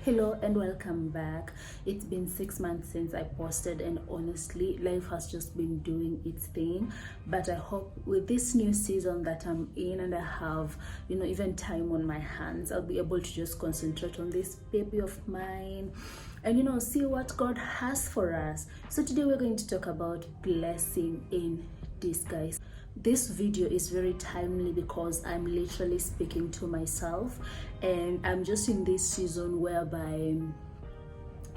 Hello and welcome back. It's been 6 months since I posted, and honestly life has just been doing its thing, but I hope with this new season that I'm in and I have even time on my hands, I'll be able to just concentrate on this baby of mine and see what God has for us. So today we're going to talk about blessing in disguise. This video is very timely because I'm literally speaking to myself, and I'm just in this season whereby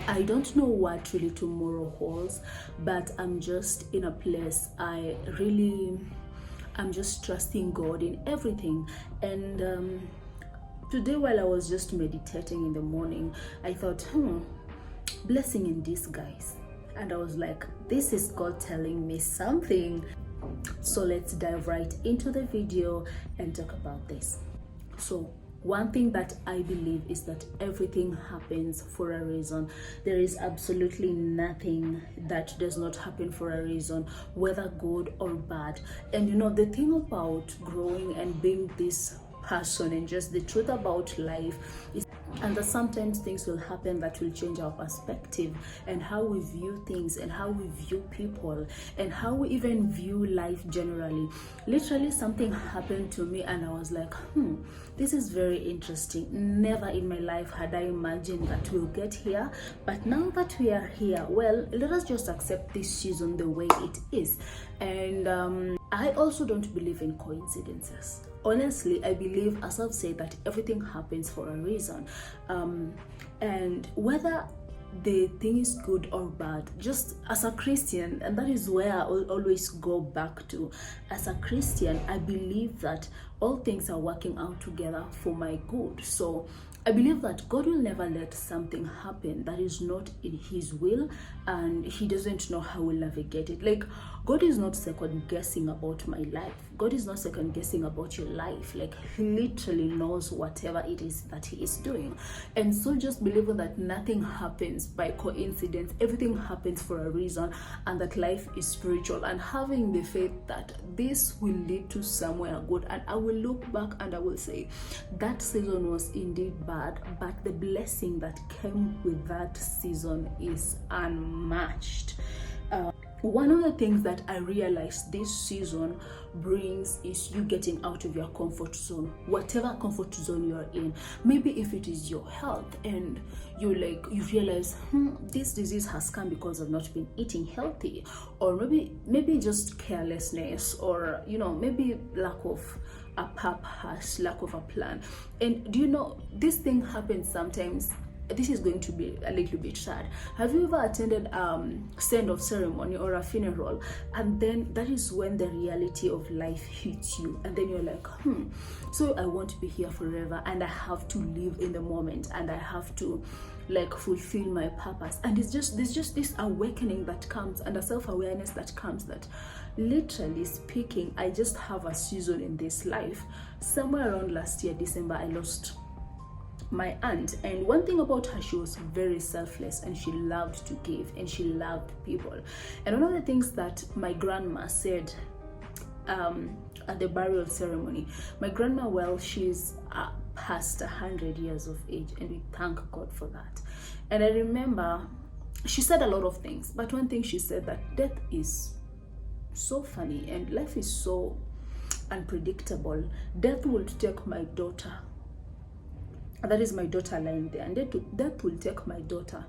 I don't know what really tomorrow holds, but I'm just in a place I'm just trusting God in everything. And today, while I was just meditating in the morning, I thought, blessing in disguise. And I was like, this is God telling me something. So let's dive right into the video and talk about this. So one thing that I believe is that everything happens for a reason. There is absolutely nothing that does not happen for a reason, whether good or bad. And the thing about growing and being this person and just the truth about life is that sometimes things will happen that will change our perspective and how we view things and how we view people and how we even view life generally. Literally something happened to me and I was like, this is very interesting. Never in my life had I imagined that we'll get here, but now that we are here, well, let us just accept this season the way it is. And I also don't believe in coincidences. Honestly, I believe, as I've said, that everything happens for a reason. And whether the thing is good or bad, just as a Christian, and that is where I always go back to. As a Christian, I believe that all things are working out together for my good. So I believe that God will never let something happen that is not in His will, and He doesn't know how we'll navigate it. Like, God is not second guessing about my life. God is not second guessing about your life. Like, He literally knows whatever it is that He is doing. And so just believing that nothing happens by coincidence, everything happens for a reason, and that life is spiritual, and having the faith that this will lead to somewhere good. And I will look back and I will say that season was indeed bad, but the blessing that came with that season is unmatched. One of the things that I realized this season brings is you getting out of your comfort zone, whatever comfort zone you're in. Maybe if it is your health and you realize this disease has come because I've not been eating healthy, or maybe just carelessness, or maybe lack of a purpose, lack of a plan. And this thing happens sometimes. This is going to be a little bit sad. Have you ever attended send-off ceremony or a funeral, and then that is when the reality of life hits you, and then you're like, so I won't be here forever, and I have to live in the moment, and I have to fulfill my purpose. And there's just this awakening that comes, and a self-awareness that comes, that literally speaking, I just have a season in this life. Somewhere around last year December, I lost my aunt, and one thing about her, she was very selfless, and she loved to give, and she loved people. And one of the things that my grandma said at the burial ceremony, my grandma, well, she's past 100 years of age, and we thank God for that. And I remember she said a lot of things, but one thing she said, that death is so funny and life is so unpredictable. Death will take my daughter. That is my daughter lying there, and death will take my daughter,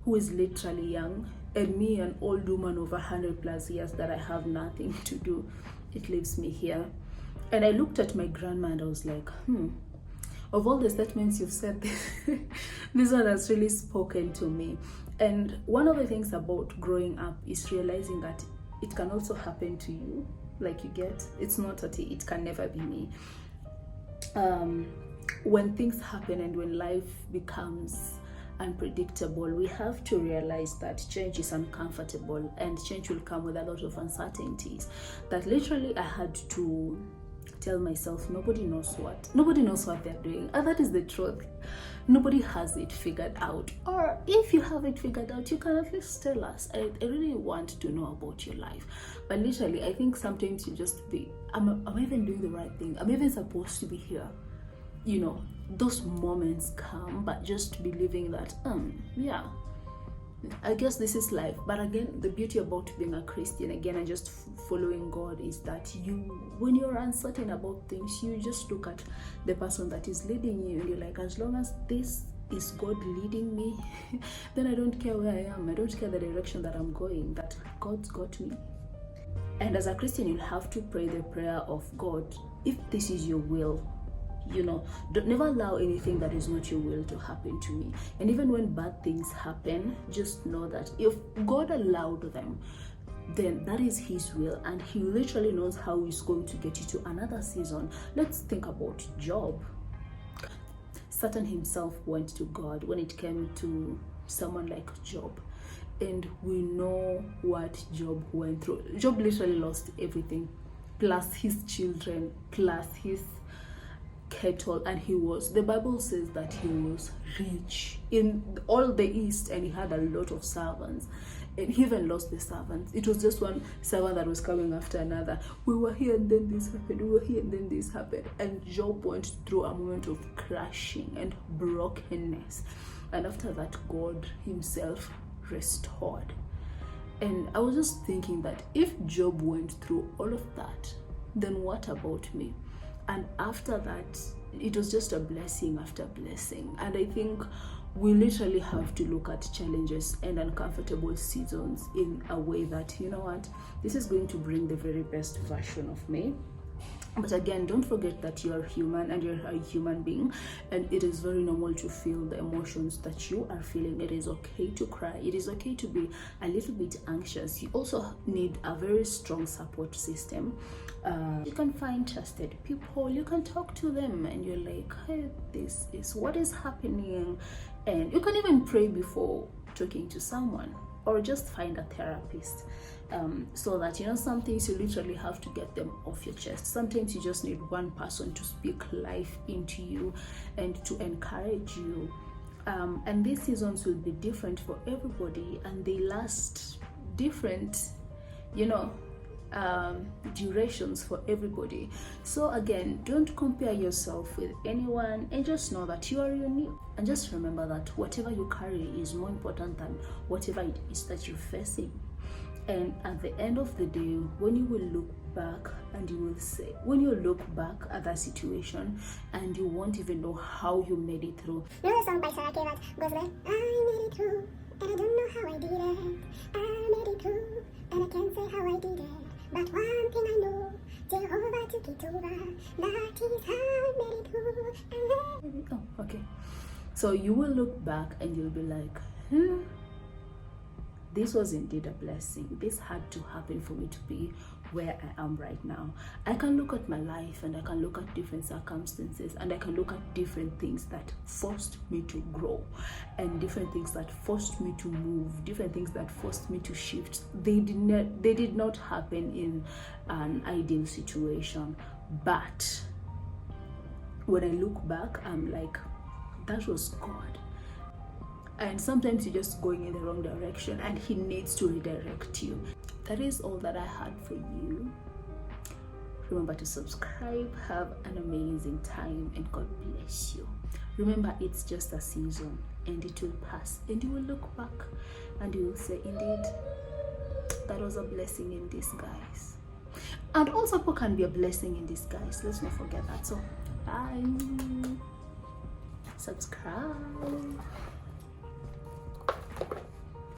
who is literally young, and me, an old woman over 100+ years that I have nothing to do. It leaves me here. And I looked at my grandma and I was like, of all the statements you've said, this one has really spoken to me. And one of the things about growing up is realizing that it can also happen to you. Like, you get, it's not that it can never be me. When things happen and when life becomes unpredictable, we have to realize that change is uncomfortable, and change will come with a lot of uncertainties. That literally I had to tell myself, nobody knows what they're doing, and that is the truth. Nobody has it figured out, or if you have it figured out, you can at least tell us. I really want to know about your life. But literally, I think sometimes you just be, am I even doing the right thing? I'm even supposed to be here. you know, those moments come, but just believing that yeah, I guess this is life. But again, the beauty about being a Christian, again, and just following God, is that you, when you're uncertain about things, you just look at the person that is leading you, and you're like, as long as this is God leading me, then I don't care where I am. I don't care the direction that I'm going, that God's got me. And as a Christian, you'll have to pray the prayer of, God, if this is your will, you know, never allow anything that is not your will to happen to me. And even when bad things happen, just know that if God allowed them, then that is his will, and he literally knows how he's going to get you to another season. Let's think about Job. Satan himself went to God when it came to someone like Job. And we know what Job went through. Job literally lost everything, plus his children, plus his cattle, and the Bible says that he was rich in all the East, and he had a lot of servants, and he even lost the servants. It was just one servant that was coming after another. We were here and then this happened, we were here and then this happened. And Job went through a moment of crashing and brokenness, and after that God himself restored. And I was just thinking that if Job went through all of that, then what about me? And after that, it was just a blessing after blessing. And I think we literally have to look at challenges and uncomfortable seasons in a way that, you know what, this is going to bring the very best version of me. But again, don't forget that you're human, and you're a human being, and it is very normal to feel the emotions that you are feeling. It is okay to cry. It is okay to be a little bit anxious. You also need a very strong support system. You can find trusted people. You can talk to them, and you're like, hey, this is what is happening. And you can even pray before talking to someone, or just find a therapist. So that, you know, some things you literally have to get them off your chest. Sometimes you just need one person to speak life into you and to encourage you. And these seasons will be different for everybody, and they last different, you know, durations for everybody. So again, don't compare yourself with anyone, and just know that you are unique. And just remember that whatever you carry is more important than whatever it is that you're facing. And at the end of the day, when you will look back, and you will say, when you look back at that situation, and you won't even know how you made it through. You know the song by Sarah K that goes like, I made it through, and I don't know how I did it. I made it through, and I can't say how I did it. But one thing I know, Jehovah took it over. That is how I made it through. Oh, okay. So you will look back and you'll be like, this was indeed a blessing. This had to happen for me to be where I am right now. I can look at my life, and I can look at different circumstances, and I can look at different things that forced me to grow, and different things that forced me to move, different things that forced me to shift. They did not happen in an ideal situation, but when I look back, I'm like, that was God. And sometimes you're just going in the wrong direction, and he needs to redirect you. That is all that I had for you. Remember to subscribe. Have an amazing time, and God bless you. Remember, it's just a season, and it will pass, and you will look back and you will say, indeed, that was a blessing in disguise. And also, people can be a blessing in disguise. Let's not forget that. So bye. Subscribe.